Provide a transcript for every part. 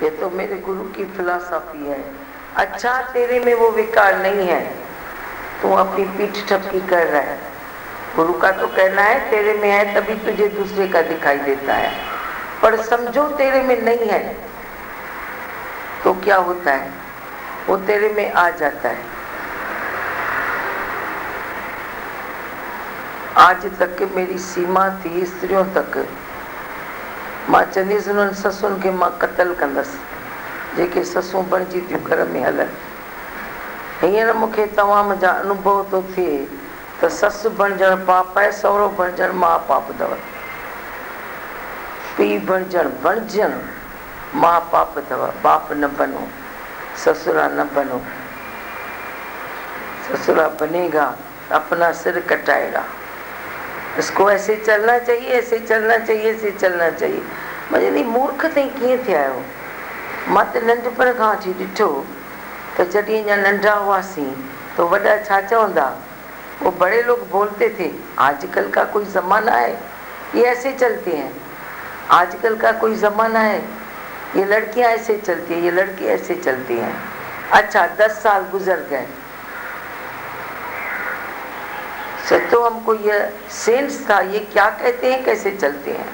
ये तो मेरे गुरु की फिलॉसफी है। अच्छा तेरे में वो विकार नहीं है, तू अपनी पीठ ठपकी कर रहा है। गुरु का तो कहना है तेरे में है तभी तुझे दूसरे का दिखाई देता है, पर समझो तेरे में नहीं है तो क्या होता है, वो तेरे में आ जाता है। आज तक मेरी सीमा थी स्त्रियों तक, मां चंदीस उन्हनि ससुनि खे मां क़तल कंदसि जेके ससूं बणिजी थियूं घर में हलनि। हींअर मूंखे तमाम जा अनुभव थो थिए त ससु बणिजणु पाप आहे, सहुरो बणिजणु महापाप अथव। पीउ बणिजणु महापाप अथव। बाप न बनो, ससुरा न बनो। ससुरा बनेगा अपना सिर कटाएगा। इसको ऐसे चलना चाहिए, ऐसे चलना चाहिए, ऐसे चलना चाहिए। मुंहिंजे नी मूर्ख ताईं कीअं थिया आहियो? मां त नंढपण खां वठी ॾिठो त जॾहिं अञा नंढा हुआसीं तो वॾा छा चवंदा, वो बड़े लोग बोलते थे आजकल का कोई ज़माना है ये ऐसे चलते हैं, आजकल का कोई ज़माना है ये लड़कियां ऐसे चलती हैं, ये लड़के ऐसे चलते हैं। अच्छा 10 साल गुजर गए तो हमको ये सेंस था ये क्या कहते हैं, कैसे चलते हैं।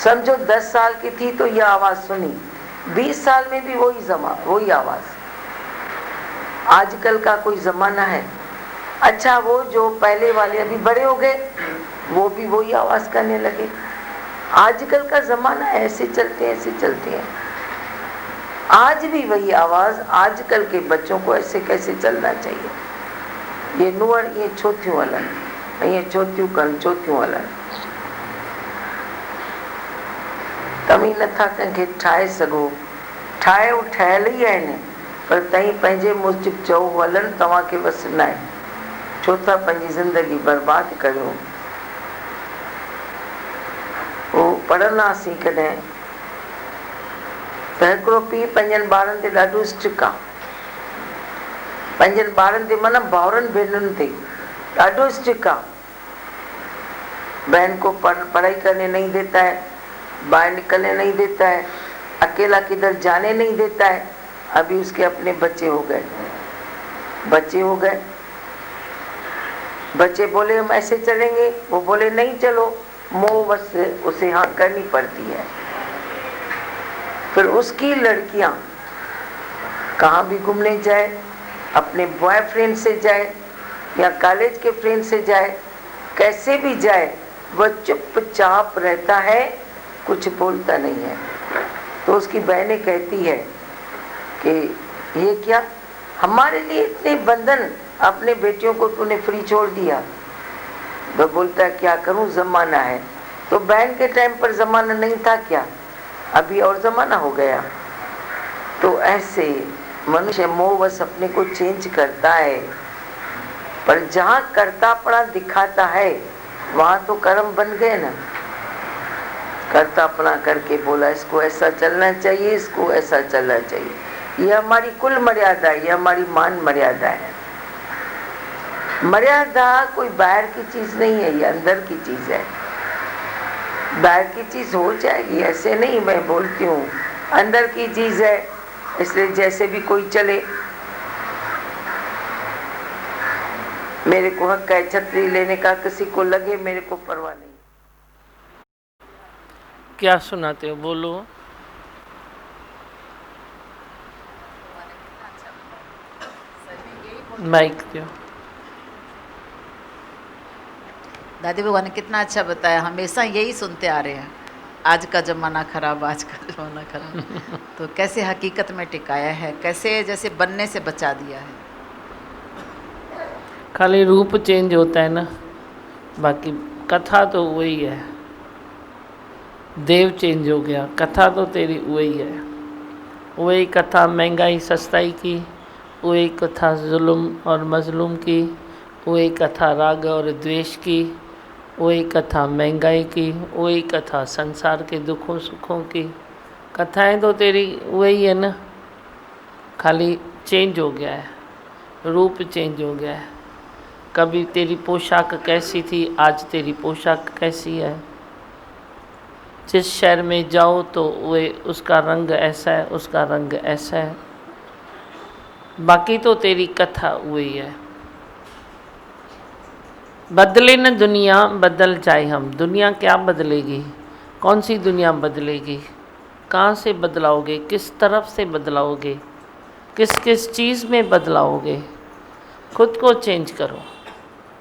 समझो 10 साल की थी तो ये आवाज़ सुनी, 20 साल में भी वही आवाज़। आजकल का कोई ज़माना है। अच्छा वो जो पहले वाले अभी बड़े हो गए वो भी वही आवाज़ करने लगे। आजकल का ज़माना ऐसे चलते हैं, ऐसे चलते हैं। आज भी वही आवाज़, आजकल के बच्चों को ऐसे कैसे चलना चाहिए। ये नुअर ये छो थियूं हलनि, ये छो थियूं कनि, छो थियूं हलनि। तव्हीं नथा कंहिंखे ठाहे सघो, ठाहे उहे ठहियल ई आहिनि, पर तव्हीं पंहिंजे मूजिबि चओ हलनि तव्हांखे वस न आहे। छो था पंहिंजी ज़िंदगी बर्बादु करियो। पोइ पढ़ंदासीं कॾहिं त हिकिड़ो पीउ पंहिंजनि ॿारनि ते ॾाढो स्ट्रिक्ट आहे, पंहिंजनि ॿारनि ते माना भाउरनि भेनरुनि ते ॾाढो स्ट्रिक्ट आहे। बहन को पढ़ाई करने नहीं देता है, बाहर निकलने नहीं देता है, अकेला किधर जाने नहीं देता है। अभी उसके अपने बच्चे हो गए, बच्चे बोले हम ऐसे चलेंगे, वो बोले नहीं चलो, मोह बस उसे हाँ करनी पड़ती है। फिर उसकी लड़कियां कहाँ भी घूमने जाए, अपने बॉयफ्रेंड से जाए या कॉलेज के फ्रेंड से जाए, कैसे भी जाए वह चुपचाप रहता है, कुछ बोलता नहीं है। तो उसकी बहनें कहती है कि ये क्या, हमारे लिए इतने बंधन, अपने बेटियों को तूने फ्री छोड़ दिया। वह बोलता है क्या करूं, ज़माना है। तो बहन के टाइम पर ज़माना नहीं था क्या, अभी और ज़माना हो गया। तो ऐसे मनुष्य मोहवश अपने को चेंज करता है, पर जहाँ कर्तापना दिखाता है वहाँ तो कर्म बन गए ना। कर्तापना करके बोला इसको ऐसा चलना चाहिए, इसको ऐसा चलना चाहिए। ये हमारी कुल मर्यादा है, ये हमारी मान मर्यादा है। मर्यादा कोई बाहर की चीज़ नहीं है, ये अंदर की चीज़ है। बाहर की चीज़ हो जाएगी, ऐसे नहीं मैं बोलती हूँ, अंदर की चीज़ है, इसलिए जैसे भी कोई चले। मेरे को हक है छतरी लेने का, किसी को लगे मेरे को परवाह नहीं। क्या सुनाते हो, बोलो। माइक दो। दादी भगवान ने कितना अच्छा बताया, हमेशा यही सुनते आ रहे हैं, आज का ज़माना खराब, आज का ज़माना खराब। तो कैसे हकीकत में टिकाया है, कैसे जैसे बनने से बचा दिया है। खाली रूप चेंज होता है ना, बाकी कथा तो वही है। देव चेंज हो गया, कथा तो तेरी वही है। वही कथा महंगाई सस्ताई की, वही कथा जुल्म और मजलूम की, वही कथा राग और द्वेष की, वही कथा महंगाई की, वही कथा संसार के दुखों सुखों की। कथाएं तो तेरी वही है ना, खाली चेंज हो गया है, रूप चेंज हो गया है। कभी तेरी पोशाक कैसी थी, आज तेरी पोशाक कैसी है। जिस शहर में जाओ तो वे उसका रंग ऐसा है, उसका रंग ऐसा है। बाकी तो तेरी कथा वही है। बदले न दुनिया, बदल जाए हम। दुनिया क्या बदलेगी? कौन सी दुनिया बदलेगी? कहाँ से बदलाओगे? किस तरफ से बदलाओगे? किस किस चीज़ में बदलाओगे? खुद को चेंज करो।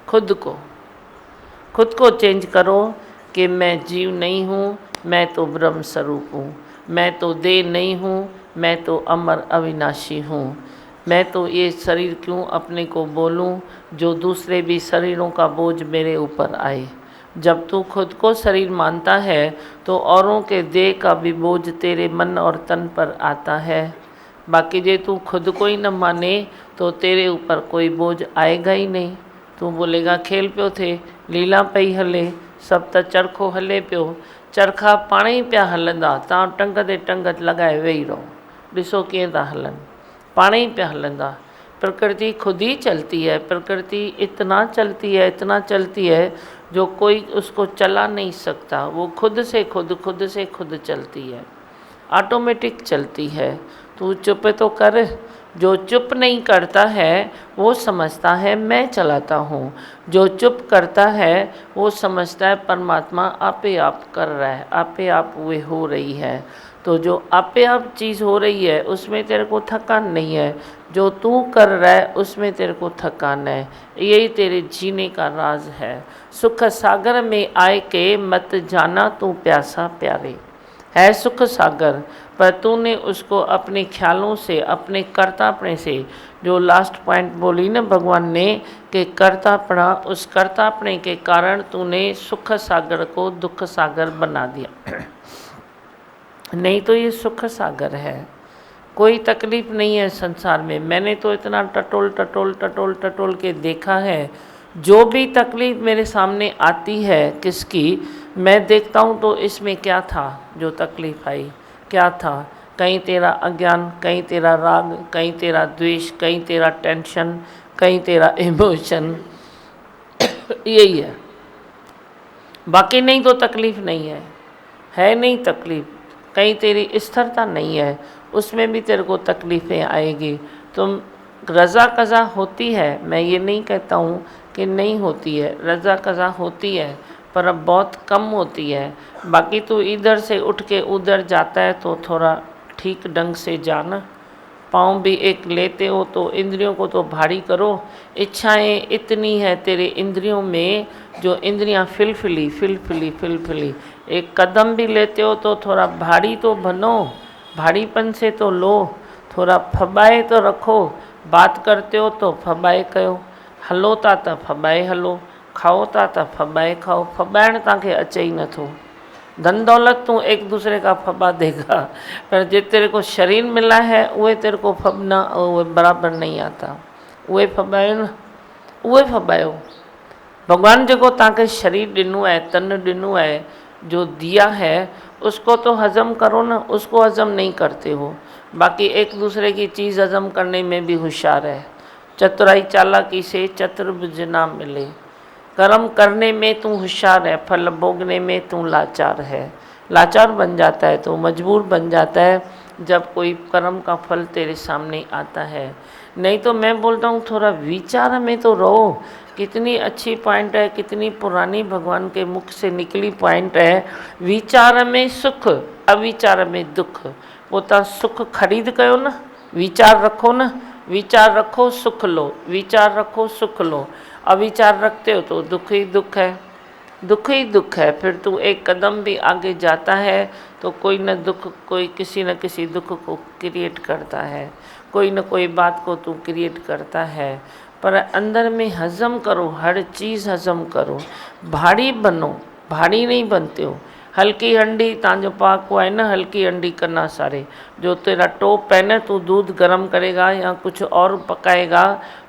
खुद को चेंज करो कि मैं जीव नहीं हूँ, मैं तो ब्रह्म स्वरूप हूँ। मैं तो देह नहीं हूँ, मैं तो अमर अविनाशी हूँ। मैं तो ये शरीर क्यों अपने को बोलूं, जो दूसरे भी शरीरों का बोझ मेरे ऊपर आए। जब तू खुद को शरीर मानता है तो औरों के देह का भी बोझ तेरे मन और तन पर आता है। बाकी जे तू खुद को ही न माने तो तेरे ऊपर कोई बोझ आएगा ही नहीं। तू बोलेगा खेल पियो थे, लीला पई हले, सब त चरखो हले पियो। चरखा पाण ई पिया हलंदा, तव्हां टंग ते टंग लॻाए वेही रहो, ॾिसो कीअं था हलनि। पाण ही पे हलंदा। प्रकृति खुद ही चलती है। प्रकृति इतना चलती है जो कोई उसको चला नहीं सकता। वो खुद से खुद चलती है, ऑटोमेटिक चलती है। तू चुप तो कर। जो चुप नहीं करता है वो समझता है मैं चलाता हूँ। जो चुप करता है वो समझता है परमात्मा आपे आप कर रहा है, आपे आप वे हो रही है। तो जो आपे आप चीज़ हो रही है उसमें तेरे को थकान नहीं है। जो तू कर रहा है उसमें तेरे को थकान है। यही तेरे जीने का राज है। सुख सागर में आए के मत जाना तू प्यासा प्यारे। है सुख सागर, पर तूने उसको अपने ख्यालों से, अपने कर्तापने से, जो लास्ट पॉइंट बोली ना भगवान ने कि कर्तापना, उस कर्तापने के कारण तूने सुख सागर को दुख सागर बना दिया। नहीं तो ये सुख सागर है। कोई तकलीफ़ नहीं है संसार में। मैंने तो इतना टटोल के देखा है। जो भी तकलीफ़ मेरे सामने आती है किसकी, मैं देखता हूँ तो इसमें क्या था जो तकलीफ़ आई, क्या था। कहीं तेरा अज्ञान, कहीं तेरा राग, कहीं तेरा द्वेष, कहीं तेरा टेंशन, कहीं तेरा इमोशन, यही है। बाकी नहीं तो तकलीफ़ नहीं है नहीं तकलीफ़। कहीं तेरी स्थिरता नहीं है, उसमें भी तेरे को तकलीफ़ें आएगी। तुम रज़ा कज़ा होती है, मैं ये नहीं कहता हूँ कि नहीं होती है, रज़ा कज़ा होती है, पर अब बहुत कम होती है। बाकी तो इधर से उठ के उधर जाता है तो थोड़ा ठीक ढंग से जाना। पाँव भी एक लेते हो तो इंद्रियों को तो भारी करो। इच्छाएं इतनी है तेरे इंद्रियों में, जो इंद्रियां फिलफिली। एक कदम भी लेते हो तो थोड़ा भारी तो बनो, भारीपन से तो लो, थोड़ा फबाए तो रखो। बात करते हो तो फबाए कयो, हलो था त फबाए हलो, खाओ था त फबाए खाओ। फबाइण तव्हांखे अचे ई नथो। धन दौलत तू एक दूसरे का फबा देगा, पर जे तेरे को शरीर मिला है उहे तेरे को फबना उहे बराबर नहीं आता। उहे फबायो न, उहे फबायो। भगवान जो तव्हांखे शरीर ॾिनो है, तन ॾिनो है, जो दिया है, उसको तो हज़म करो ना। उसको हज़म नहीं करते हो। बाकी एक दूसरे की चीज़ हज़म करने में भी होशियार है। चतुराई चालाकी से चतुर्भुज ना मिले। कर्म करने में तू होशियार है, फल भोगने में तू लाचार है। लाचार बन जाता है तो मजबूर बन जाता है जब कोई कर्म का फल तेरे सामने आता है। नहीं तो मैं बोलता हूँ थोड़ा विचार में तो रहो। कितनी अच्छी पॉइंट है, कितनी पुरानी भगवान के मुख से निकली पॉइंट है। विचार में सुख, अविचार में दुख। वो तो सुख खरीद कयो ना, विचार रखो ना, विचार रखो सुख लो, विचार रखो सुख लो। अविचार रखते हो तो दुख ही दुख है, दुख ही दुख है। फिर तू एक कदम भी आगे जाता है तो कोई न दुख, कोई किसी न किसी दुख को क्रिएट करता है, कोई न कोई बात को तू क्रिएट करता है। पर अंदर में हज़म करो, हर चीज़ हज़म करो। भारी बनो, भारी नहीं बनते हो। हल्की हंडी तव्हांजो पहाको आहे न, हल्की हंडी कना सारे। जो तेरा टोप है न, तू दूध गर्म करेगा या कुछ और पकाएगा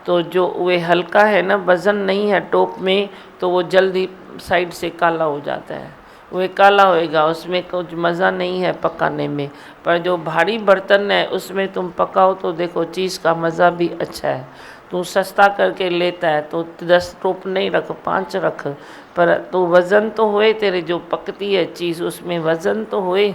तो जो वे हल्का है ना, वज़न नहीं है टोप में, तो वो जल्दी साइड से काला हो जाता है। वह काला होएगा, उसमें कुछ मज़ा नहीं है पकाने में। पर जो भारी बर्तन है उसमें तुम पकाओ तो देखो चीज़ का मज़ा भी अच्छा है। तू सस्ता करके लेता है तो 10 टोप नहीं रख, 5 रख, पर तू वज़न तो होए, तेरे जो पकती है चीज़ उसमें वज़न तो होए।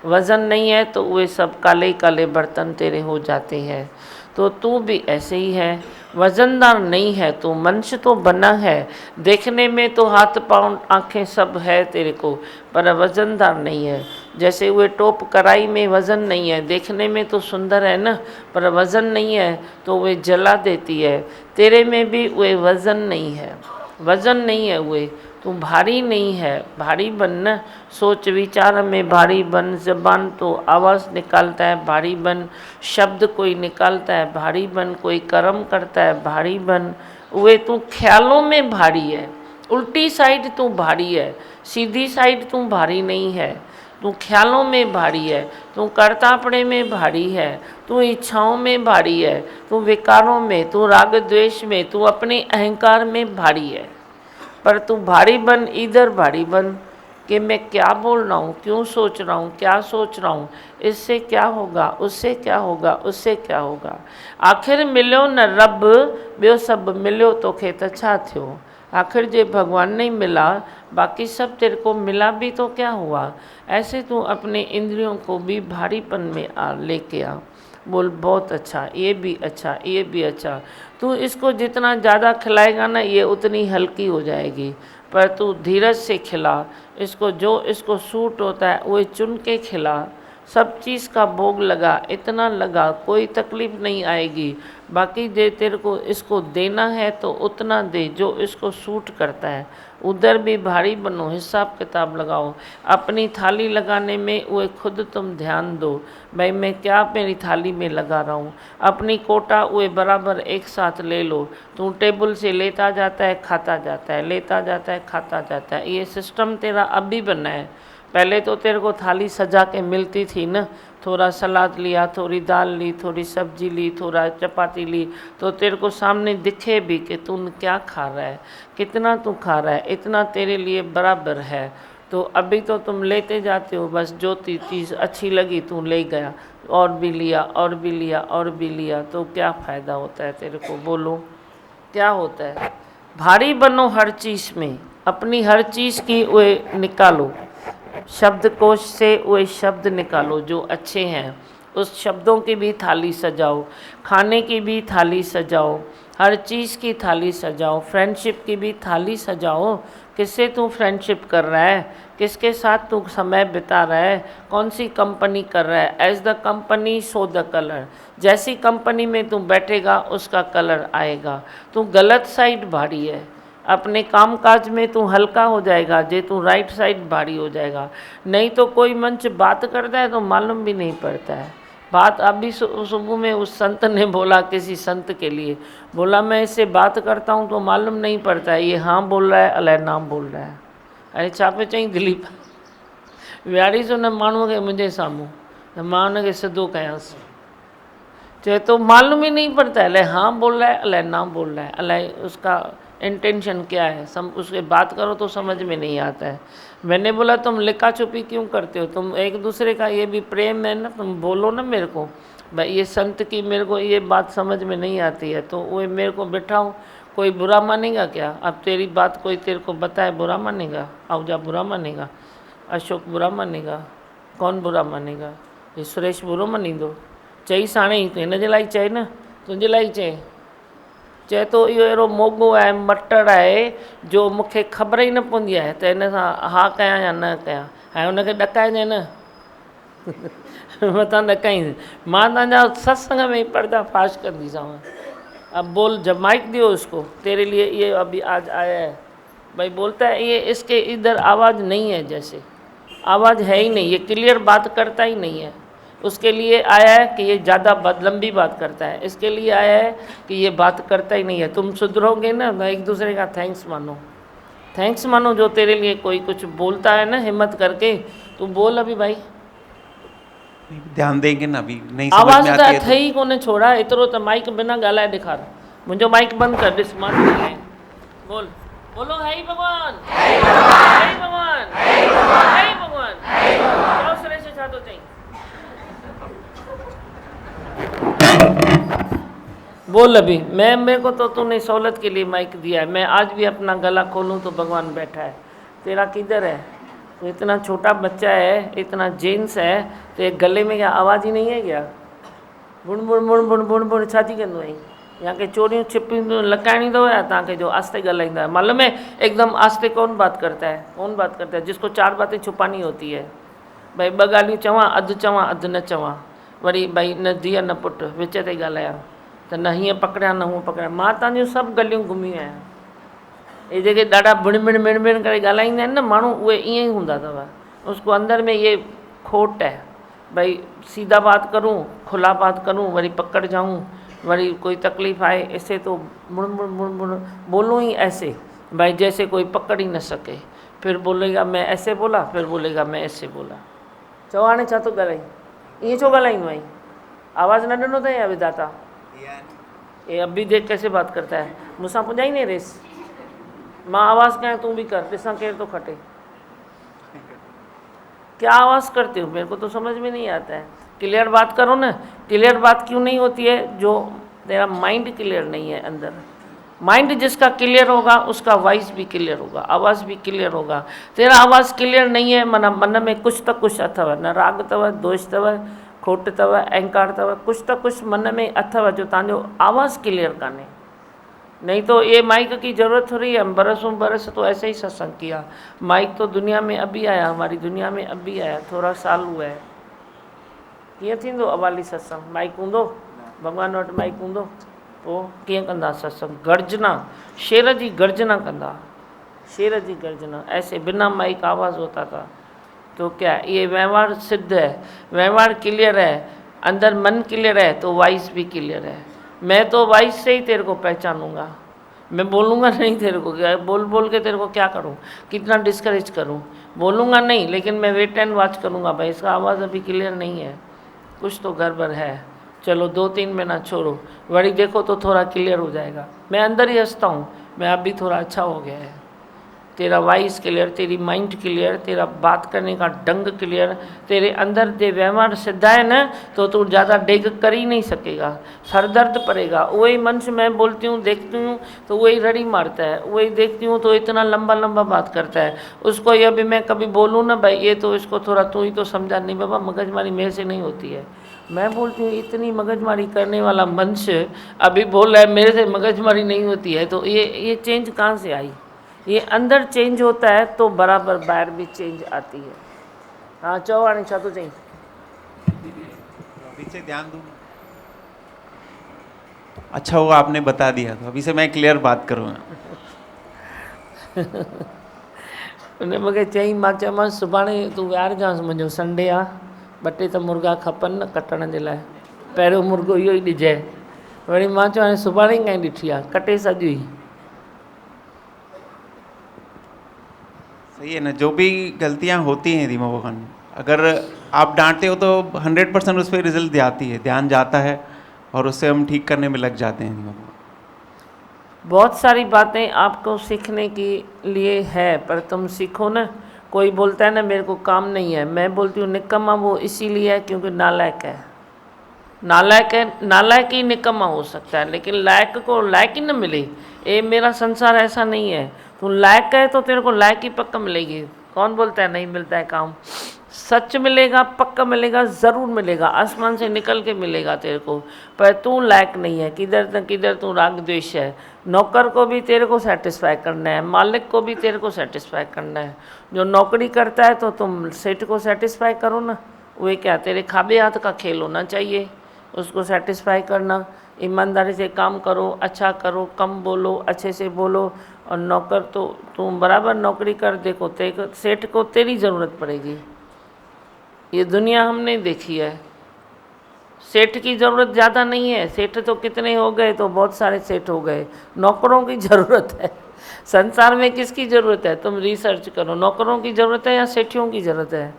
वज़न नहीं है तो वे सब काले काले बर्तन तेरे हो जाते हैं। तो तू भी ऐसे ही है, वज़नदार नहीं है, तो मनुष्य तो बना है, देखने में तो हाथ पाँव आँखें सब है तेरे को, पर वज़नदार नहीं है। जैसे वे टोप कढ़ाई में वज़न नहीं है, देखने में तो सुंदर है ना, पर वज़न नहीं है तो वे जला देती है। तेरे में भी वे वज़न नहीं है, वज़न नहीं है वे, तू भारी नहीं है, भारी बन न, सोच विचार में भारी बन, ज़बान तो आवाज़ निकालता है भारी बन, शब्द कोई निकालता है भारी बन, कोई कर्म करता है भारी बन। वे तू ख्यालों में भारी है, उल्टी साइड तू भारी है, सीधी साइड तू भारी नहीं है। तू ख्यालों में भारी है, तू कर्तापड़े में भारी है, तू इच्छाओं में भारी है, तू विकारों में, तू राग द्वेष में, तू अपने अहंकार में भारी है। पर तू भारी बन, इधर भारी बन कि मैं क्या बोल रहा हूँ, क्यों सोच रहा हूँ, क्या सोच रहा हूँ, इससे क्या होगा, उससे क्या होगा, उससे क्या होगा। आखिर मिलियो न रब, ॿियो सभु मिलियो तोखे त छा थियो। आखिर जे भगवान नहीं मिला, बाकी सब तेरे को मिला भी तो क्या हुआ। ऐसे तू अपने इंद्रियों को भी भारीपन में लेके आ। बोल बहुत अच्छा, ये भी अच्छा, ये भी अच्छा। तू इसको जितना ज़्यादा खिलाएगा ना, ये उतनी हल्की हो जाएगी, पर तू धीरज से खिला इसको, जो इसको सूट होता है वो चुन के खिला। सब चीज़ का भोग लगा, इतना लगा, कोई तकलीफ़ नहीं आएगी। बाकी जे तेरे को इसको देना है तो उतना दे जो इसको सूट करता है। उधर भी भारी बनो, हिसाब किताब लगाओ। अपनी थाली लगाने में वो खुद तुम ध्यान दो, भाई मैं क्या मेरी थाली में लगा रहा हूँ। अपनी कोटा वो बराबर एक साथ ले लो। तू टेबल से लेता जाता है, खाता जाता है, लेता जाता है, खाता जाता है। ये सिस्टम तेरा अभी बना है। पहले तो तेरे को थाली सजा के मिलती थी ना, थोड़ा सलाद लिया, थोड़ी दाल ली, थोड़ी सब्जी ली, थोड़ा चपाती ली, तो तेरे को सामने दिखे भी कि तू क्या खा रहा है, कितना तू खा रहा है, इतना तेरे लिए बराबर है। तो अभी तो तुम लेते जाते हो, बस जो चीज़ अच्छी लगी तू ले गया, और भी लिया, और भी लिया, और भी लिया, तो क्या फ़ायदा होता है तेरे को, बोलो क्या होता है। भारी बनो हर चीज़ में, अपनी हर चीज़ की वो निकालो, शब्दकोश से वो शब्द निकालो जो अच्छे हैं, उस शब्दों की भी थाली सजाओ, खाने की भी थाली सजाओ, हर चीज़ की थाली सजाओ, फ्रेंडशिप की भी थाली सजाओ। किससे तू फ्रेंडशिप कर रहा है, किसके साथ तू समय बिता रहा है, कौन सी कंपनी कर रहा है। As the company so the colour, जैसी कंपनी में तू बैठेगा उसका कलर आएगा। तू गलत साइड भारी है, अपने काम काज में तू हल्का हो जाएगा जे तू राइट साइड भारी हो जाएगा। नहीं तो कोई मंच बात करता है तो मालूम भी नहीं पड़ता है। बात अभी सुबह में उस संत ने बोला, किसी संत के लिए बोला, मैं इससे बात करता हूँ तो मालूम नहीं पड़ता है ये हाँ बोल रहा है अलाए ना बोल रहा है। अरे छा पे चई दिलीप विहारीस उन माण्हूअ खे मुंहिंजे साम्हूं, त मां उनखे सिधो कयांसि। चए तो मालूम ही नहीं पड़ता है, अलाए हाँ बोल रहा है अलाए ना बोल रहा है, अलाए उसका इंटेंशन क्या है, उसके बात करो तो समझ में नहीं आता है। मैंने बोला तुम लिखा छुपी क्यों करते हो, तुम एक दूसरे का ये भी प्रेम है ना, तुम बोलो ना मेरे को, भाई ये संत की मेरे को ये बात समझ में नहीं आती है, तो वो मेरे को बिठाओ। कोई बुरा मानेगा क्या, अब तेरी बात कोई तेरे को बताए बुरा मानेगा, आहूजा बुरा मानेगा, अशोक बुरा मानेगा, कौन बुरा मानेगा, ये सुरेश बुरो मनींदो। चई साणे ई हिन जे लाइ चए न, तुंहिंजे लाइ चए। चए तो इहो अहिड़ो मोगो आहे, मटर आहे जो मूंखे ख़बर ई न पवंदी आहे त हिन सां हा कयां या न कयां। हाणे हुनखे ॾकाइजे न मतां ॾकाईंदे, मां तव्हांजा सत्संग में पर्दा फाश कंदीसांव। अब बोल, जब माइक दियो उसको, तेरे लिए ये अभी आज आया है, भाई बोलता है ये इसके इधर आवाज़ नहीं है, जैसे आवाज़ है ही नहीं, ये क्लियर बात करता ही नहीं है। उसके लिए आया है कि ये ज़्यादा लंबी बात करता है, इसके लिए आया है कि ये बात करता ही नहीं है। तुम सुधरोगे ना तो एक दूसरे का थैंक्स मानो, थैंक्स मानो जो तेरे लिए कोई कुछ बोलता है ना हिम्मत करके, तू बोल अभी भाई, ध्यान देंगे ना, अभी नहीं समझ आवाज़ में त आती है अथई कोन्हे छोड़ा, एतिरो त माइक बिना ॻाल्हाए ॾेखार, मुंहिंजो माइक बंदि कर, ॾिस मां बोल, बोलो हरि भगवान, हरि भगवान, हरि भगवान। चओ सुरेश छा थो चई। बोल अभी। मैं मेरे को तो तूने सहूलत के लिए माइक दिया है, मैं आज भी अपना गला खोलूं तो भगवान बैठा है। तेरा किधर है? तो इतना छोटा बच्चा है, इतना जेंट्स है, तो एक गले में क्या आवाज़ ही नहीं है क्या? बुण बुण बुण बुण बुण बुण छा थी कंदो आई? यहाँ के चोरियूं छिपियूं लकाइणी अथव या तव्हांखे जो आस्ते ॻाल्हाईंदा है? मालूम है एकदम आस्ते कौन बात करता है? कौन बात करता है? जिसको 4 बातें छुपानी होती है। भाई 2 ॻाल्हियूं चवां, अधु न चवां, वरी भाई न धीअ न पुटु, विच ते ॻाल्हायां त न हीअं पकड़िया न हूअं पकड़िया। मां तव्हांजूं सभु गलियूं घुमी आहियां। ये जेके ॾाढा बिण बिण बिण बिण करे ॻाल्हाईंदा आहिनि न माण्हू, उहे ईअं ई हूंदा अथव। उसको अंदर में ये खोट है, भाई सीधा बात करूं, खुला बात करूं, वरी पकड़ जाऊं, वरी कोई तकलीफ़ आए ऐसे तो मुड़ मुड़ मुड़ मुड़ बोलूँ ही ऐसे, भाई जैसे कोई पकड़ ही न सके। फिर बोलेगा मैं ऐसे बोला, फिर बोलेगा मैं ऐसे बोला। चओ हाणे छा थो ॻाल्हाई? ईअं छो ॻाल्हाईंदो आहीं? आवाज़ न ॾिनो अथई या विधाता? ये अभी देख कैसे बात करता है। मूंसां पुॼाई नहीं रेस, मां आवाज़ कयां तू भी कर, ॾिसां केरु थो खटे। क्या आवाज़ करते हो? मेरे को तो समझ में नहीं आता है। क्लियर बात करो ना। क्लियर बात क्यों नहीं होती है? जो तेरा माइंड क्लियर नहीं है अंदर। माइंड जिसका क्लियर होगा उसका वॉइस भी क्लियर होगा, आवाज़ भी क्लियर होगा। तेरा आवाज़ क्लियर नहीं है, माना मन में कुछ तो कुछ अथव, न राग अथव, दोष अथव, खोट अथव, अहंकार अथव, कुछ तो कुछ मन में अथव जो तव्हांजो आवाज़ क्लियर कान्हे। नहीं तो ये माइक की ज़रूरत थोड़ी है। हम बरसों बरस तो ऐसे ही सत्संग किया। माइक तो दुनिया में अभी आया, हमारी दुनिया में अभी आया, थोड़ा साल हुआ है। कीअं थींदो अवाली सत्संग? माइक हूंदो, भगवान वटि माइक हूंदो, पोइ कीअं कंदा सत्संग? गर्जना, शेर जी गर्जना कंदा, शेर जी गर्जना, ऐसे बिना माइक आवाज़ होता था। तो क्या ये व्यवहार सिद्ध है? व्यवहार क्लियर है, अंदर मन क्लियर है तो वॉइस भी क्लियर है। मैं तो वॉइस से ही तेरे को पहचानूंगा, मैं बोलूँगा नहीं तेरे को। बोल बोल के तेरे को क्या करूँ, कितना डिस्करेज करूँ? बोलूँगा नहीं, लेकिन मैं वेट एंड वॉच करूँगा, भाई इसका आवाज़ अभी क्लियर नहीं है, कुछ तो गड़बड़ है। चलो 2-3 महीना छोड़ो, वही देखो तो थोड़ा क्लियर हो जाएगा। मैं अंदर ही हंसता हूँ, मैं अभी थोड़ा अच्छा हो गया है। तेरा वॉइस क्लियर, तेरी माइंड क्लियर, तेरा बात करने का ढंग क्लियर, तेरे अंदर दे व्यवहार सिद्धा है ना, तो तू ज़्यादा डेग कर ही नहीं सकेगा। सर दर्द पड़ेगा। वही मन से मैं बोलती हूँ, देखती हूँ तो वही रड़ी मारता है, वही देखती हूँ तो इतना लंबा लंबा बात करता है। उसको ये भी मैं कभी बोलूँ ना, भाई ये तो इसको थोड़ा तू ही तो समझा। नहीं बाबा, मगजमारी मेरे से नहीं होती है। मैं बोलती हूँ इतनी मगजमारी करने वाला मनुष्य अभी बोल रहा है मेरे से मगजमारी नहीं होती है, तो ये चेंज कहाँ से आई? ये अंदर चेंज होता है तो बराबर बाहर भी चेंज आती है। हाँ चो हाणे छा तो चई? पीछे ध्यान दूँ। अच्छा हुआ आपने बता दिया, तो अभी से मैं क्लियर बात करूँगा। उन मूंखे चई, मां चयोमांसि सुभाणे तूं विहारजांसि, मुंहिंजो संडे आहे, 2-3 त मुर्गा खपनि न कटण जे लाइ, पहिरियों मुर्गो इहो ई ॾिजाए। वरी मां चयो हाणे सुभाणे ई काई ॾिठी आहे, कटे सॼी। सही है ना, जो भी गलतियां होती हैं दीमा भगवान, अगर आप डांटते हो तो 100% उस पर रिजल्ट आती है, ध्यान जाता है और उससे हम ठीक करने में लग जाते हैं दीमा भगवान। बहुत सारी बातें आपको सीखने के लिए है, पर तुम सीखो ना। कोई बोलता है ना मेरे को काम नहीं है, मैं बोलती हूँ निकम्मा वो इसीलिए है क्योंकि नालायक है। नालायक है, नालायक ही निकम्मा हो सकता है, लेकिन लायक को लायक ही न मिले। ये मेरा संसार ऐसा नहीं है। तू लायक है तो तेरे को लायक ही पक्का मिलेगी। कौन बोलता है नहीं मिलता है काम? सच मिलेगा, पक्का मिलेगा, ज़रूर मिलेगा, आसमान से निकल के मिलेगा तेरे को। पर तू लायक नहीं है, किधर न किधर तू राग द्वेष है। नौकर को भी तेरे को सेटिस्फाई करना है, मालिक को भी तेरे को सेटिस्फाई करना है। जो नौकरी करता है तो तुम सेठ को सेटिस्फाई करो ना। वे क्या तेरे खाबे हाथ का खेल होना चाहिए, उसको सेटिस्फाई करना। ईमानदारी से काम करो, अच्छा करो, कम बोलो, अच्छे से बोलो। और नौकर तो तुम बराबर नौकरी कर, देखो सेठ को तेरी ज़रूरत पड़ेगी। ये दुनिया हमने देखी है, सेठ की ज़रूरत ज़्यादा नहीं है। सेठ तो कितने हो गए, तो बहुत सारे सेठ हो गए। नौकरों की ज़रूरत है। संसार में किसकी ज़रूरत है? तुम रिसर्च करो, नौकरों की ज़रूरत है या सेठियों की ज़रूरत है?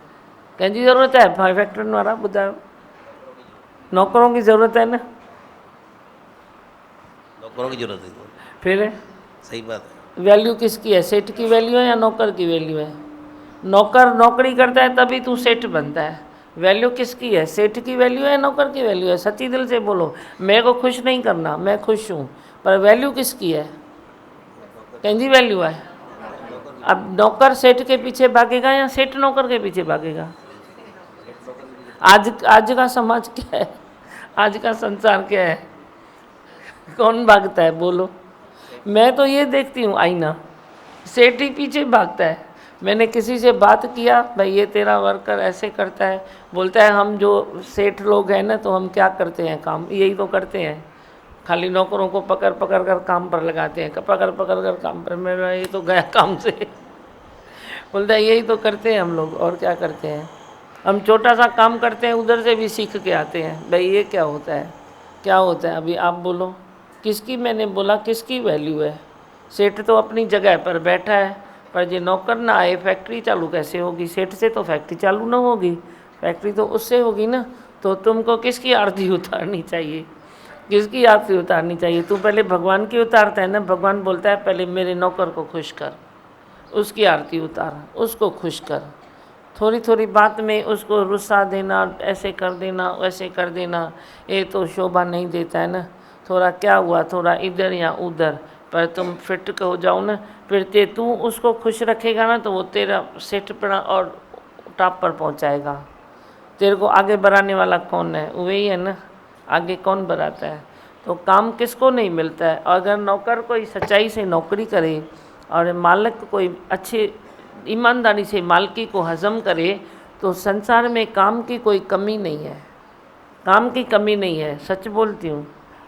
कंहिंजी ज़रूरत है? फैक्ट्रियुनि वारा ॿुधायो। नौकरों की ज़रूरत है ना? नौकरों की जरूरत है। फिर सही बात है। वैल्यू किसकी है? सेठ की वैल्यू है या नौकर की वैल्यू है? नौकर नौकरी करता है तभी तू सेठ बनता है। वैल्यू किसकी है? सेठ की वैल्यू है, नौकर की वैल्यू है? सच्ची दिल से बोलो। मेरे को खुश नहीं करना, मैं खुश हूँ, पर वैल्यू किसकी है? कंहिंजी वैल्यू है? अब नौकर सेठ के पीछे भागेगा या सेठ नौकर के पीछे भागेगा? आज का समाज क्या है? आज का संसार क्या है? कौन भागता है बोलो? मैं तो ये देखती हूँ आईना, सेठ ही पीछे भागता है। मैंने किसी से बात किया, भाई ये तेरा वर्कर ऐसे करता है, बोलता है हम जो सेठ लोग हैं ना, तो हम क्या करते हैं काम, यही तो करते हैं, खाली नौकरों को पकड़ पकड़ कर काम पर लगाते हैं, पकड़ पकड़ कर काम पर। मेरा ये तो गया काम से। बोलता है यही तो करते हैं हम लोग, और क्या करते हैं? हम छोटा सा काम करते हैं, उधर से भी सीख के आते हैं। भाई ये क्या होता है, क्या होता है? अभी आप बोलो, किसकी, मैंने बोला किसकी वैल्यू है? सेठ तो अपनी जगह पर बैठा है, पर ये नौकर ना आए, फैक्ट्री चालू कैसे होगी? सेठ से तो फैक्ट्री चालू ना होगी, फैक्ट्री तो उससे होगी ना। तो तुमको किसकी आरती उतारनी चाहिए? किसकी आरती उतारनी चाहिए? तू पहले भगवान की उतारता है ना। भगवान बोलता है पहले मेरे नौकर को खुश कर, उसकी आरती उतार, उसको खुश कर। थोड़ी थोड़ी बात में उसको रुस्सा देना, ऐसे कर देना, वैसे कर देना, ये तो शोभा नहीं देता है ना। थोड़ा क्या हुआ, थोड़ा इधर या उधर, पर तुम फिट हो जाओ ना, फिर तू उसको खुश रखेगा ना, तो वो तेरा सेठपना और टॉप पर पहुंचाएगा। तेरे को आगे बढ़ाने वाला कौन है? वही है ना, आगे कौन बढ़ाता है? तो काम किसको नहीं मिलता है? अगर नौकर कोई सच्चाई से नौकरी करे और मालिक कोई अच्छे ईमानदारी से मालिकी को हज़म करे, तो संसार में काम की कोई कमी नहीं है, काम की कमी नहीं है, सच बोलती हूँ।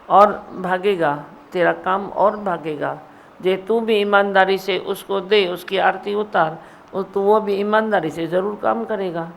और भागेगा तेरा काम, और भागेगा। जे तू भी ईमानदारी से उसको दे, उसकी आरती उतार, तो वो भी ईमानदारी से ज़रूर काम करेगा।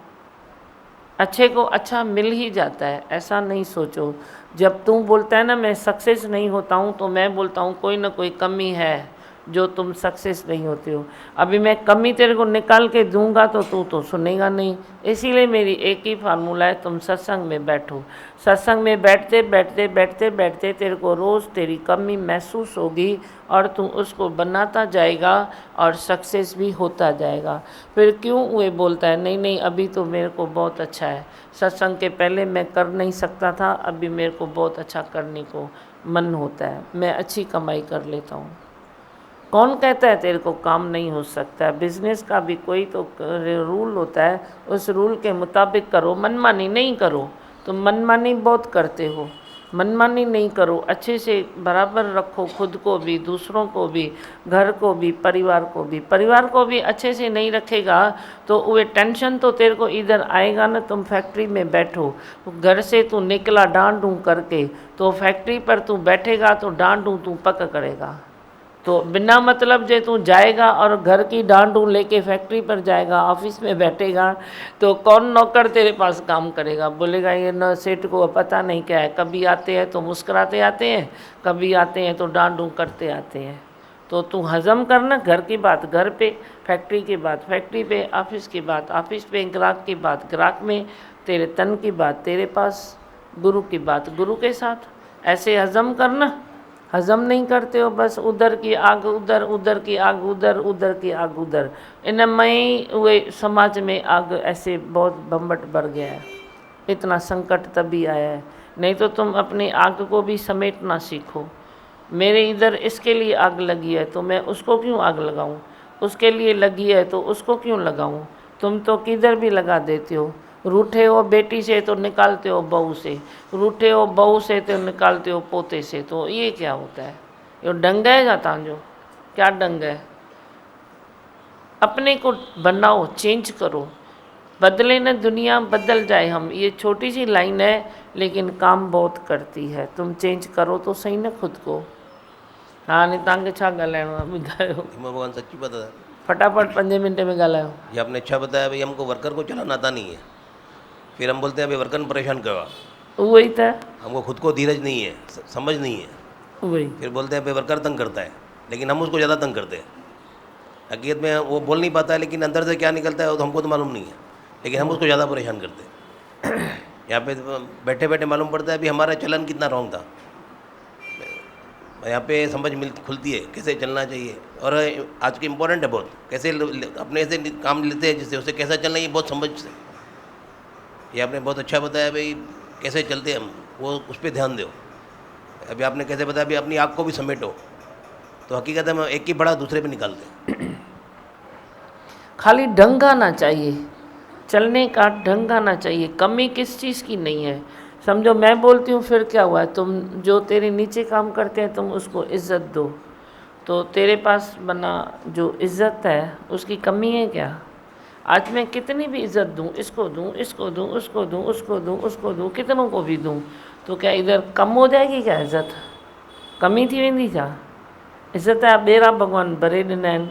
अच्छे को अच्छा मिल ही जाता है, ऐसा नहीं सोचो। जब तू बोलता है ना मैं सक्सेस नहीं होता हूँ, तो मैं बोलता हूँ कोई ना कोई कमी है जो तुम सक्सेस नहीं होते हो। अभी मैं कमी तेरे को निकाल के दूंगा तो तू तो सुनेगा नहीं। इसीलिए मेरी एक ही फार्मूला है, तुम सत्संग में बैठो। सत्संग में बैठते बैठते बैठते बैठते तेरे को रोज़ तेरी कमी महसूस होगी, और तू उसको बनाता जाएगा और सक्सेस भी होता जाएगा। फिर क्यों वे बोलता है नहीं नहीं अभी तो मेरे को बहुत अच्छा है, सत्संग के पहले मैं कर नहीं सकता था, अभी मेरे को बहुत अच्छा करने को मन होता है, मैं अच्छी कमाई कर लेता हूँ। कौन कहता है तेरे को काम नहीं हो सकता? बिजनेस का भी कोई तो रूल होता है, उस रूल के मुताबिक करो, मनमानी नहीं करो। तुम मनमानी बहुत करते हो, मनमानी नहीं करो, अच्छे से बराबर रखो, खुद को भी, दूसरों को भी, घर को भी, परिवार को भी। परिवार को भी अच्छे से नहीं रखेगा तो वो टेंशन तो तेरे को इधर आएगा ना। तुम फैक्ट्री में बैठो, घर से तू निकला डांड डूँ करके, तो फैक्ट्री पर तू बैठेगा तो डांड डूँ तू पक करेगा। तो बिना मतलब जे तू जाएगा और घर की डांडू लेके फैक्ट्री पर जाएगा, ऑफिस में बैठेगा, तो कौन नौकर तेरे पास काम करेगा? बोलेगा ये न सेठ को पता नहीं क्या है, कभी आते हैं तो मुस्कुराते आते हैं, कभी आते हैं तो डांडू करते आते हैं। तो तू हज़म करना, घर की बात घर पे, फैक्ट्री की बात फैक्ट्री पे, ऑफिस की बात ऑफिस पे, ग्राहक की बात ग्राहक में, तेरे तन की बात तेरे पास, गुरु की बात गुरु के साथ। ऐसे हज़म करना। हज़म नहीं करते हो, बस उधर की आग उधर, उधर की आग उधर, उधर की आग उधर। इन में वे समाज में आग ऐसे बहुत बम्बट बढ़ गया है। इतना संकट तभी आया है, नहीं तो तुम अपनी आग को भी समेटना सीखो। मेरे इधर इसके लिए आग लगी है तो मैं उसको क्यों आग लगाऊं? उसके लिए लगी है तो उसको क्यों लगाऊं? तुम तो किधर भी लगा देते हो। रूठे हो बेटी से तो निकालते हो बहू से, रूठे हो बहू से तो निकालते हो पोते से। तो ये क्या होता है? ये डंग है जाता जो क्या डंग है? अपने को बनाओ, चेंज करो, बदले न दुनिया बदल जाए हम। ये छोटी सी लाइन है लेकिन काम बहुत करती है। तुम चेंज करो तो सही न खुद को। हाँ नहीं तव्हांखे छा ॻाल्हाइणो आहे ॿुधायो? भगवान सच्ची बात है। फटाफट 5 मिनट में ॻाल्हायो। ये आपने अच्छा बताया भाई, हमको वर्कर को चलाना आता नहीं है, फिर हम बोलते हैं भाई वर्कर ने परेशान करवा। वही था, हमको खुद को धीरज नहीं है, समझ नहीं है, वही फिर बोलते हैं भाई वर्कर तंग करता है, लेकिन हम उसको ज़्यादा तंग करते हैं। हकीकत में वो बोल नहीं पाता है, लेकिन अंदर से क्या निकलता है वो तो हमको तो मालूम नहीं है, लेकिन हम उसको ज़्यादा परेशान करते हैं। यहाँ पे बैठे बैठे मालूम पड़ता है अभी हमारा चलन कितना रॉन्ग था। यहाँ पे समझ खुलती है कैसे चलना चाहिए, और आज की इम्पोर्टेंट है बहुत, कैसे अपने से काम लेते हैं जिससे उसे कैसा चलना, ये बहुत समझ से ये आपने बहुत अच्छा बताया भाई, कैसे चलते हम वो उस पर ध्यान दो। अभी आपने कैसे बताया अभी अपनी आँख को भी समेटो, तो हकीकत है हम एक ही बड़ा दूसरे पे निकालते। खाली ढंग आना चाहिए, चलने का ढंग आना चाहिए। कमी किस चीज़ की नहीं है। समझो मैं बोलती हूँ फिर क्या हुआ, तुम जो तेरे नीचे काम करते हैं तुम उसको इज्जत दो, तो तेरे पास बना जो इज्जत है उसकी कमी है क्या? आज मैं कितनी भी इज्जत दूँ, इसको दूँ, इसको दूँ, उसको दूँ, उसको दूँ, उसको दूँ, कितनों को भी दूँ, तो क्या इधर कम हो जाएगी क्या इज्जत? कमी थी वेंदी छा? इज्जत जा ॿेरा भगवान भरे ॾिना आहिनि,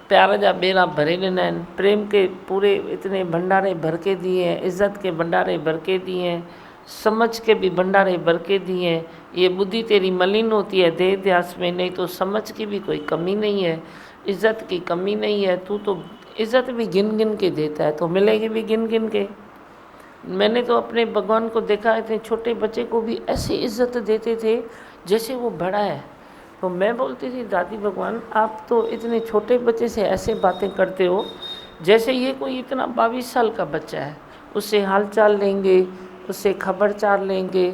प्यार जा ॿेरा भरे ॾिना आहिनि, प्रेम के पूरे इतने भंडारे भर के दिए हैं, इज्जत के भंडारे भर के दिए हैं, समझ के भी भंडारे भर के दिए हैं। ये बुद्धि तेरी मलिन होती है देह ध्यास में, नहीं तो समझ की भी कोई कमी नहीं है, इज्जत की कमी नहीं है। तू तो इज्जत भी गिन गिन के देता है तो मिलेगी भी गिन गिन के। मैंने तो अपने भगवान को देखा, इतने छोटे बच्चे को भी ऐसी इज्जत देते थे जैसे वो बड़ा है। तो मैं बोलती थी दादी भगवान आप तो इतने छोटे बच्चे से ऐसे बातें करते हो जैसे ये कोई इतना 22 साल का बच्चा है, उससे हाल चाल लेंगे, उससे खबरचार लेंगे।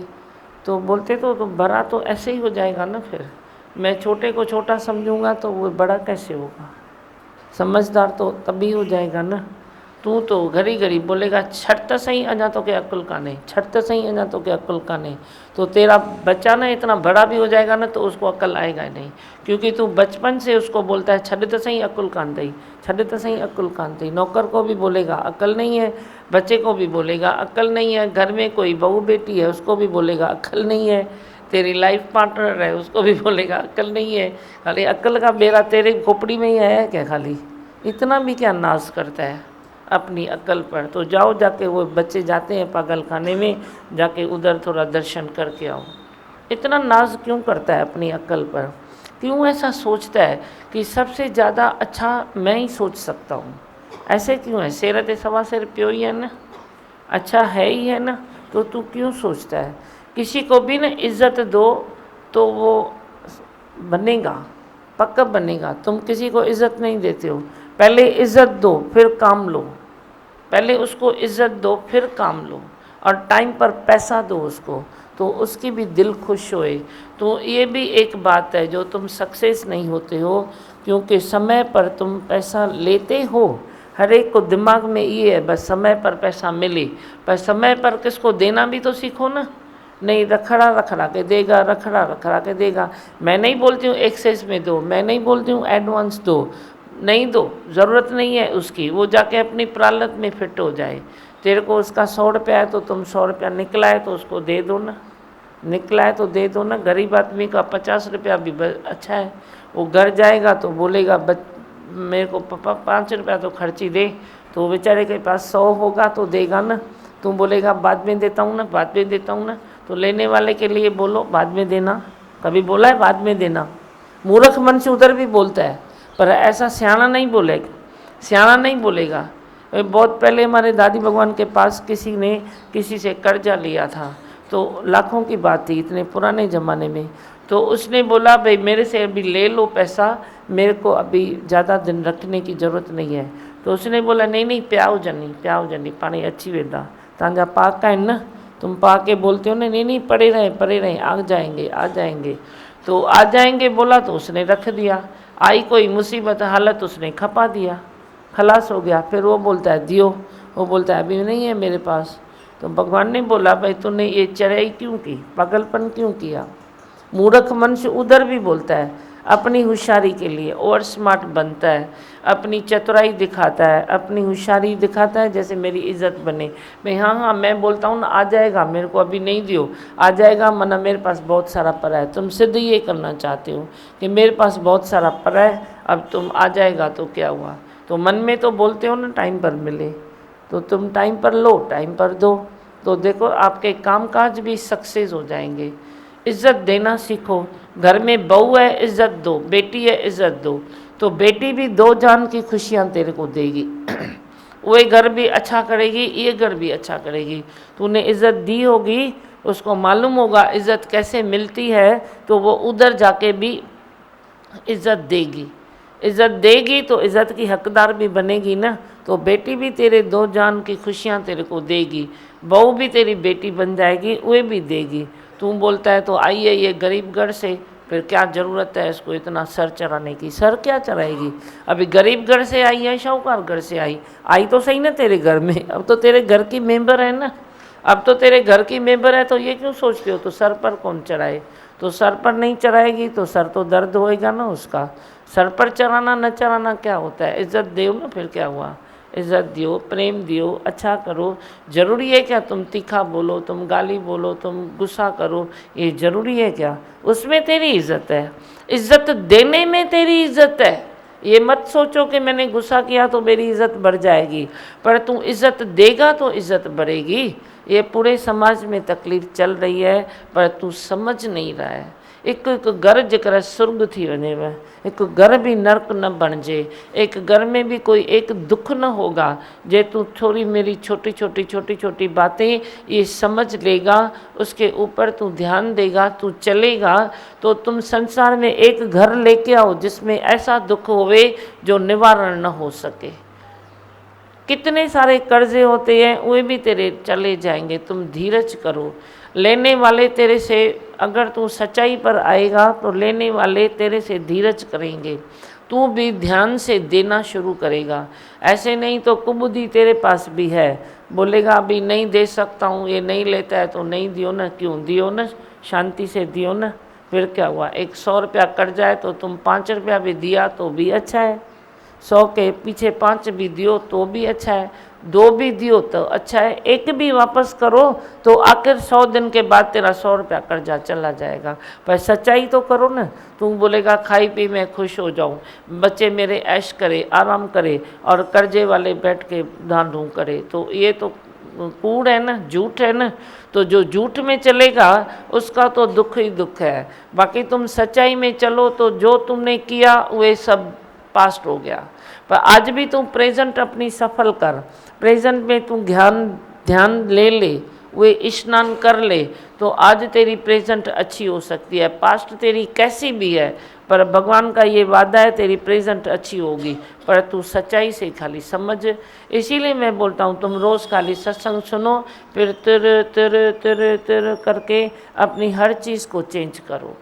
तो बोलते तो बड़ा तो ऐसे ही हो जाएगा ना। फिर मैं छोटे को छोटा समझूंगा तो वो बड़ा कैसे होगा? समझदार तो तभी हो जाएगा ना। तू तो घड़ी घड़ी बोलेगा छठ त सही अञा तो के अकुल काने, छठ त सही अञा तो के अकुल काने। तो तेरा बच्चा ना इतना बड़ा भी हो जाएगा ना तो उसको अक्ल आएगा ही नहीं, क्योंकि तू बचपन से उसको बोलता है छठ त सही अकुल कान दई, छठ त सही अकुल कान दई। नौकर को भी बोलेगा अक्ल नहीं है, बच्चे को भी बोलेगा अक्ल नहीं है, घर में कोई बहू बेटी है उसको भी बोलेगा अक्ल नहीं है, तेरी लाइफ पार्टनर है उसको भी बोलेगा अक्ल नहीं है। खाली अक्ल का बेड़ा तेरे खोपड़ी में ही है क्या? खाली इतना भी क्या नाज करता है अपनी अक्ल पर? तो जाओ जाके, वो बच्चे जाते हैं पागल खाने में, जाके उधर थोड़ा दर्शन करके आओ। इतना नाज क्यों करता है अपनी अक्ल पर? क्यों ऐसा सोचता है कि सबसे ज़्यादा अच्छा मैं ही सोच सकता हूँ? ऐसे क्यों है? सेर ते सवा सिर पियो ही है ना, अच्छा है ही है ना, तो तू क्यों सोचता है? किसी को भी ना इज्जत दो तो वो बनेगा, पक्का बनेगा। तुम किसी को इज्जत नहीं देते हो, पहले इज्जत दो फिर काम लो, पहले उसको इज्जत दो फिर काम लो, और टाइम पर पैसा दो उसको, तो उसकी भी दिल खुश होए। तो ये भी एक बात है जो तुम सक्सेस नहीं होते हो, क्योंकि समय पर तुम पैसा लेते हो। हर एक को दिमाग में ये है बस समय पर पैसा मिले, पर समय पर किसको देना भी तो सीखो ना। नहीं रखड़ा रखड़ा के देगा, रखड़ा रखड़ा के देगा। मैं नहीं बोलती हूँ एक्सेस में दो, मैं नहीं बोलती हूँ एडवांस दो, नहीं दो, ज़रूरत नहीं है उसकी, वो जाके अपनी प्रालत में फिट हो जाए। तेरे को उसका 100 रुपया है तो तुम 100 रुपया निकला है तो उसको दे दो ना, निकला है तो दे दो ना। गरीब आदमी का 50 रुपया भी अच्छा है। वो घर जाएगा तो बोलेगा मेरे को पापा 5 रुपया तो खर्ची दे, तो बेचारे के पास 100 होगा तो देगा ना। तुम बोलेगा बाद में देता हूँ ना, बाद में देता हूँ ना, तो लेने वाले के लिए बोलो बाद में देना। कभी बोला है बाद में देना? मूर्ख मन से उधर भी बोलता है, पर ऐसा सियाना नहीं बोलेगा, सियाना नहीं बोलेगा। बहुत पहले हमारे दादी भगवान के पास किसी ने किसी से कर्जा लिया था, तो लाखों की बात थी, इतने पुराने ज़माने में। तो उसने बोला भाई मेरे से अभी ले लो पैसा, मेरे को अभी ज़्यादा दिन रखने की ज़रूरत नहीं है। तो उसने बोला नहीं नहीं प्याओ जनी पानी अच्छी वेंदा, तव्हांजा पाक आहिनि न, तुम पा के बोलते हो ना, नहीं नहीं पड़े रहें आ जाएंगे। तो आ जाएंगे बोला तो उसने रख दिया। आई कोई मुसीबत हालत उसने खपा दिया, खलास हो गया। फिर वो बोलता है दियो, वो बोलता है अभी नहीं है मेरे पास। तो भगवान ने बोला भाई तूने ये चढ़ाई क्यों की, पागलपन क्यों किया? मूर्ख मनुष्य उधर भी बोलता है, अपनी होशियारी के लिए ओवर स्मार्ट बनता है, अपनी चतुराई दिखाता है, अपनी होशियारी दिखाता है जैसे मेरी इज्जत बने। मैं हाँ मैं बोलता हूँ ना आ जाएगा, मेरे को अभी नहीं दियो, आ जाएगा मना मेरे पास बहुत सारा पड़ा है। तुम सिद्ध ये करना चाहते हो कि मेरे पास बहुत सारा पड़ा है, अब तुम आ जाएगा तो क्या हुआ? तो मन में तो बोलते हो ना टाइम पर मिले, तो तुम टाइम पर लो, टाइम पर दो, तो देखो आपके कामकाज भी सक्सेस हो जाएंगे। इज़्ज़त देना सीखो। घर में बहू है इज़्ज़त दो, बेटी है इज़्ज़त दो, तो बेटी भी 2 जान की खुशियाँ तेरे को देगी। वो घर भी अच्छा करेगी, ये घर भी अच्छा करेगी। तूने इज़्ज़त दी होगी, उसको मालूम होगा इज़्ज़त कैसे मिलती है, तो वो उधर जाके भी इज़्ज़त देगी। इज़्ज़त देगी तो इज़्ज़त की हकदार भी बनेगी ना। तो बेटी भी तेरे दो जान की खुशियाँ तेरे को देगी, बहू भी तेरी बेटी बन जाएगी, वे भी देगी। तू बोलता है तो आई है ये गरीब घर से, फिर क्या ज़रूरत है इसको इतना सर चढ़ाने की? सर क्या चढ़ाएगी? अभी गरीब घर से आई है, शाहूकार घर से आई तो सही ना तेरे घर में, अब तो तेरे घर की मेंबर है ना, अब तो तेरे घर की मेंबर है, तो ये क्यों सोचते हो तो सर पर कौन चढ़ाए? तो सर पर नहीं चढ़ाएगी तो सर तो दर्द होएगा ना उसका। सर पर चढ़ाना न चढ़ाना क्या होता है? इज्जत दो ना, फिर क्या हुआ? इज्जत दियो, प्रेम दियो, अच्छा करो। ज़रूरी है क्या तुम तीखा बोलो, तुम गाली बोलो, तुम गुस्सा करो? ये ज़रूरी है क्या? उसमें तेरी इज्जत है, इज्जत देने में तेरी इज्जत है। ये मत सोचो कि मैंने गुस्सा किया तो मेरी इज्जत बढ़ जाएगी, पर तू इज्जत देगा तो इज्जत बढ़ेगी। ये पूरे समाज में तकलीफ़ चल रही है पर तू समझ नहीं रहा है। एक एक घर जेकर स्वर्ग थी वञे, एक घर भी नर्क न बणिजे, एक घर में भी कोई एक दुख न होगा। जे तू थोड़ी मेरी छोटी छोटी बातें ये समझ लेगा, उसके ऊपर तू ध्यान देगा, तू चलेगा, तो तुम संसार में एक घर लेके आओ जिसमें ऐसा दुख होवे जो निवारण न हो सके। कितने सारे कर्जे होते हैं, वे भी तेरे चले जाएंगे। तुम धीरज करो। लेने वाले तेरे से, अगर तू सच्चाई पर आएगा तो लेने वाले तेरे से धीरज करेंगे, तू भी ध्यान से देना शुरू करेगा। ऐसे नहीं तो कुबुद्धि तेरे पास भी है, बोलेगा अभी नहीं दे सकता हूँ, ये नहीं लेता है तो नहीं दियो ना। क्यों दियो ना, शांति से दियो ना। फिर क्या हुआ? 100 रुपया कट जाए तो तुम 5 रुपया भी दिया तो भी अच्छा है, 100 के पीछे 5 भी दियो तो भी अच्छा है, 2 भी दियो तो अच्छा है, 1 भी वापस करो तो आखिर 100 दिन के बाद तेरा 100 रुपया कर्जा चला जाएगा। पर सच्चाई तो करो ना। तुम बोलेगा खाई पी मैं खुश हो जाऊं, बच्चे मेरे ऐश करे, आराम करे, और कर्जे वाले बैठ के धांधू करे, तो ये तो कूड़ है ना, झूठ है ना। तो जो झूठ में चलेगा उसका तो दुख ही दुख है। बाकी तुम सच्चाई में चलो तो जो तुमने किया वे सब पास्ट हो गया। पर आज भी तू प्रेजेंट अपनी सफल कर, प्रेजेंट में तू ध्यान ले, वे स्नान कर ले, तो आज तेरी प्रेजेंट अच्छी हो सकती है। पास्ट तेरी कैसी भी है, पर भगवान का ये वादा है तेरी प्रेजेंट अच्छी होगी, पर तू सच्चाई से खाली समझ। इसीलिए मैं बोलता हूँ तुम रोज़ खाली सत्संग सुनो, फिर तिर तिर तिर तिर करके अपनी हर चीज़ को चेंज करो।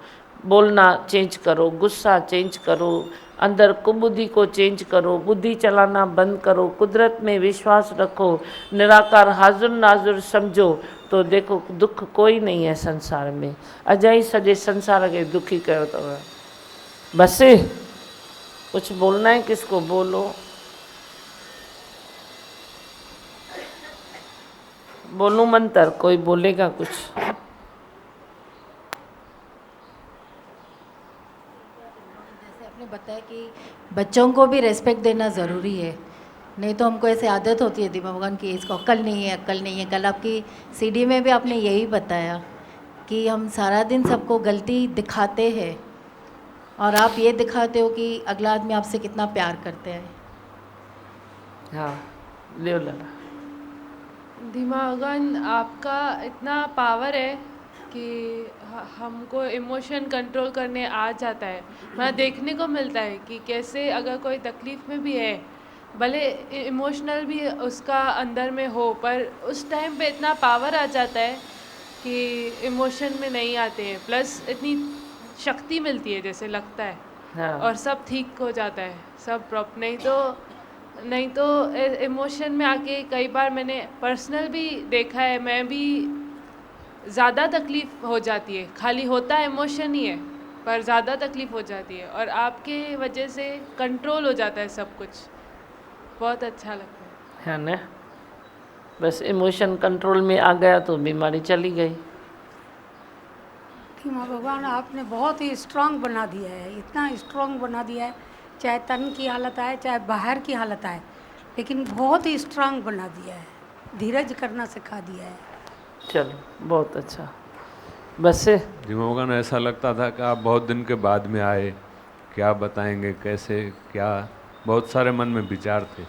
बोलना चेंज करो, गुस्सा चेंज करो, अंदर कुबुद्धि को चेंज करो, बुद्धि चलाना बंद करो, कुदरत में विश्वास रखो, निराकार हाजुर नाजुर समझो, तो देखो दुख कोई नहीं है संसार में। अजाई सजे संसार के दुखी कयो तो बस। कुछ बोलना है किसको? बोलो, बोलूं मंत्र? कोई बोलेगा कुछ? बताया कि बच्चों को भी रेस्पेक्ट देना ज़रूरी है, नहीं तो हमको ऐसे आदत होती है दीमा भगवान की इसको अक्ल नहीं है, अक्ल नहीं है। कल आपकी सीडी में भी आपने यही बताया कि हम सारा दिन सबको गलती दिखाते हैं, और आप ये दिखाते हो कि अगला आदमी आपसे कितना प्यार करते हैं। हाँ ले लला। दीमा भगवान आपका इतना पावर है कि हमको इमोशन कंट्रोल करने आ जाता है। वहाँ देखने को मिलता है कि कैसे अगर कोई तकलीफ़ में भी है, भले इमोशनल भी उसका अंदर में हो, पर उस टाइम पे इतना पावर आ जाता है कि इमोशन में नहीं आते हैं, प्लस इतनी शक्ति मिलती है जैसे लगता है। हाँ। और सब ठीक हो जाता है, सब नहीं तो इमोशन में आके कई बार मैंने पर्सनल भी देखा है, मैं भी ज़्यादा तकलीफ़ हो जाती है। खाली होता है इमोशन ही है, पर ज़्यादा तकलीफ़ हो जाती है, और आपके वजह से कंट्रोल हो जाता है सब कुछ। बहुत अच्छा लगता है ना। बस इमोशन कंट्रोल में आ गया तो बीमारी चली गई। कि माँ भगवान आपने बहुत ही स्ट्रांग बना दिया है, इतना स्ट्रांग बना दिया है, चाहे तन की हालत आए चाहे बाहर की हालत आए, लेकिन बहुत ही स्ट्रांग बना दिया है, धीरज करना सिखा दिया है। चलो बहुत अच्छा। बस दीमा भगवान ऐसा लगता था कि आप बहुत दिन के बाद में आए, क्या बताएंगे, कैसे क्या, बहुत सारे मन में विचार थे।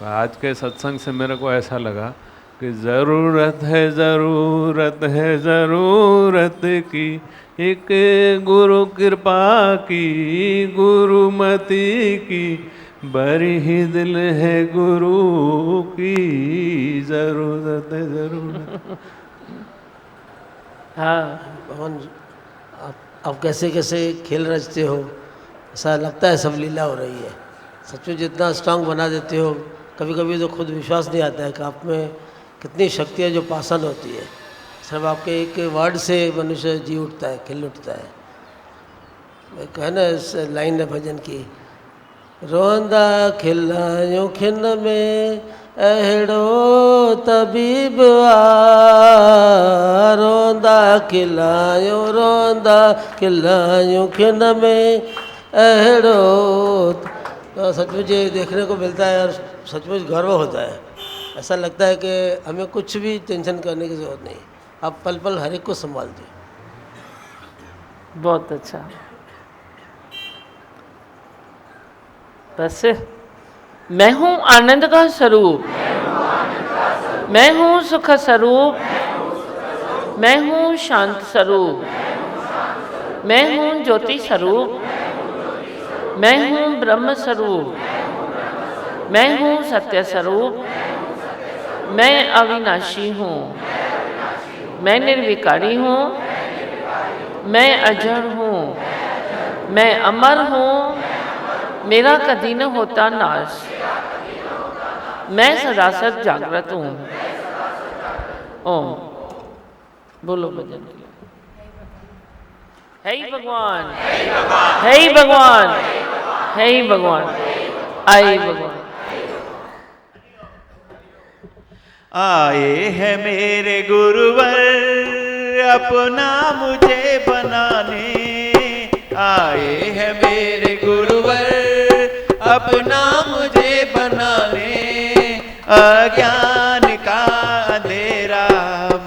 पर आज के सत्संग से मेरे को ऐसा लगा कि ज़रूरत है ज़रूरत की एक गुरु कृपा की, गुरुमति की, बड़ी ही दिल है गुरु की जरूरत जरूरत। हाँ भगवान आप कैसे कैसे खेल रचते हो, ऐसा लगता है सब लीला हो रही है। सचमुच जितना स्ट्रांग बना देते हो, कभी कभी तो खुद विश्वास नहीं आता है कि आप में कितनी शक्ति है जो पासन होती है। सिर्फ आपके एक वर्ड से मनुष्य जी उठता है, खिल उठता है। एक है ना इस लाइन है भजन की, रोंदा खिलायूं खिन में अहड़ो तबीब आ, रोंदा खिलायूं खिन में अहड़ो। तो सचमुच ये देखने को मिलता है और सचमुच गर्व होता है। ऐसा लगता है कि हमें कुछ भी टेंशन करने की ज़रूरत नहीं, आप पल पल हर एक को संभालते हो। बहुत अच्छा। बस मैं हूँ आनंद का स्वरूप, मैं हूँ सुख स्वरूप, मैं हूँ शांत स्वरूप, मैं हूँ ज्योति स्वरूप, मैं हूँ ब्रह्म स्वरूप, मैं हूँ सत्य स्वरूप, मैं अविनाशी हूँ, मैं निर्विकारी हूँ, मैं अजर हूँ, मैं अमर हूँ, मेरा कभी न होता नाश, मैं सदासत जागृत हूँ। ओम बोलो भजन के लिए। हे भगवान, हे भगवान, हे भगवान, आए भगवान। आए हैं मेरे गुरुवर अपना मुझे बनाने, आए हैं मेरे गुरुवर अपना मुझे बनाने, अज्ञान का अंधेरा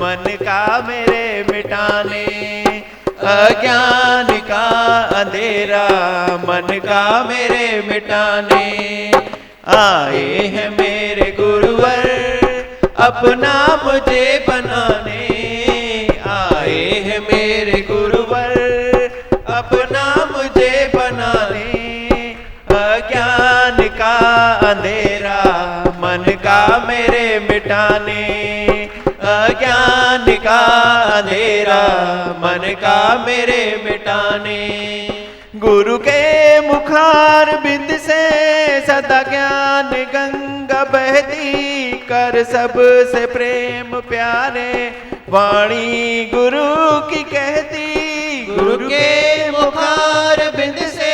मन का मेरे मिटाने, अज्ञान का अंधेरा मन का मेरे मिटाने। आए हैं मेरे गुरुवर अपना मुझे बनाने, आए हैं मेरे गुरुवर अपना मुझे बनाने, अज्ञान का अंधेरा मन का मेरे मिटाने, अज्ञान का अंधेरा मन का मेरे मिटाने। गुरु के मुखार बिंद से सदा ज्ञान गंगा बहती, कर सबसे प्रेम प्यारे वाणी गुरु की कहती। गुरु के मुखार बिंद से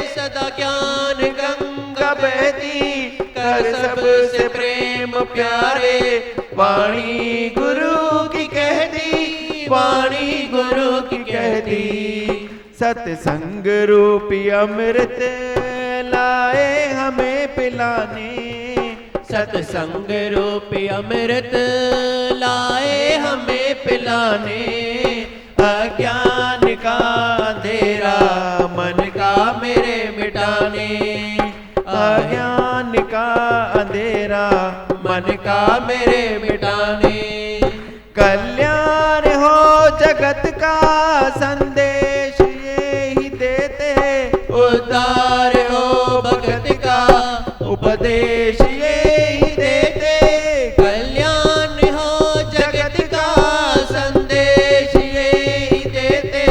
सदा ज्ञान गंगा बहती, कर सबसे प्रेम प्यारे वाणी गुरु की कहती, वाणी गुरु की कहती। सत्संग रूपी अमृत लाए हमें पिलाने, सत्संग रूपी अमृत लाए हमें पिलाने, अज्ञान का अंधेरा मन का मेरे मिटाने, अज्ञान का अंधेरा मन का मेरे मिटाने। कल्याण हो जगत का संदेश ये ही देते, उद्धार हो भगत का उपदेश ये ही देते, कल्याण हो जगत का संदेश ये ही देते,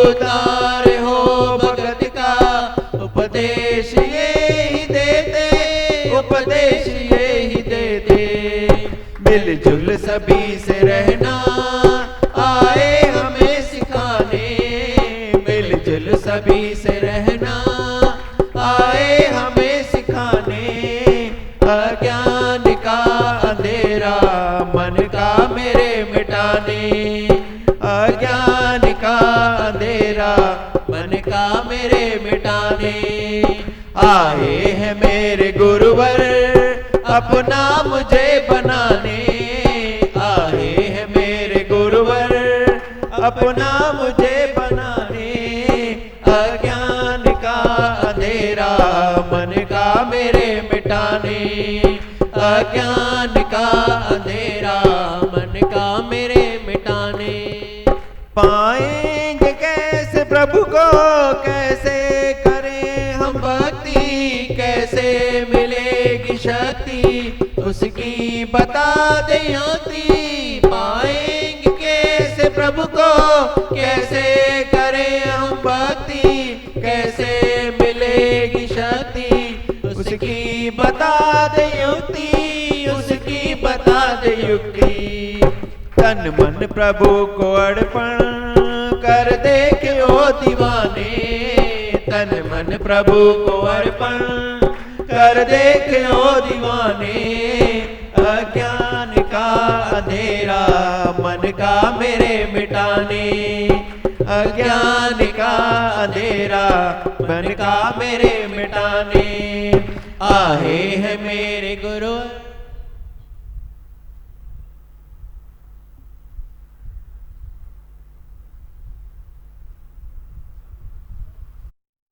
उद्धार हो भगत का उपदेश ये ही देते, उपदेश ये ही देते। मिलजुल सभी से रहना आए हमें सिखाने, मिलजुल सभी से रहना आए हमें सिखाने, अज्ञान का अंधेरा मन का मेरे मिटाने, अज्ञान का अंधेरा मन का मेरे मिटाने। आए हैं मेरे गुरुवर अपना मुझे बनाने, आए हैं मेरे गुरुवर अपना मुझे बनाने, अज्ञान का अंधेरा मन का मेरे मिटाने, अज्ञान का अंधेरा मन का मेरे मिटाने। पाएंगे कैसे प्रभु को, कैसे करें हम भक्ति, कैसे बता दे युक्ति, पाएंगे कैसे प्रभु को, कैसे करें हम भक्ति, कैसे मिलेगी शक्ति, उसकी बता दे युक्ति, उसकी बता दे युक्ति। तन मन प्रभु को अर्पण कर दे के ओ दीवाने, तन मन प्रभु को अर्पण कर दे के ओ दीवाने। अज्ञान का अंधेरा मन का मेरे मिटाने, अज्ञान का अंधेरा मन का मेरे मिटाने। आहे है मेरे गुरु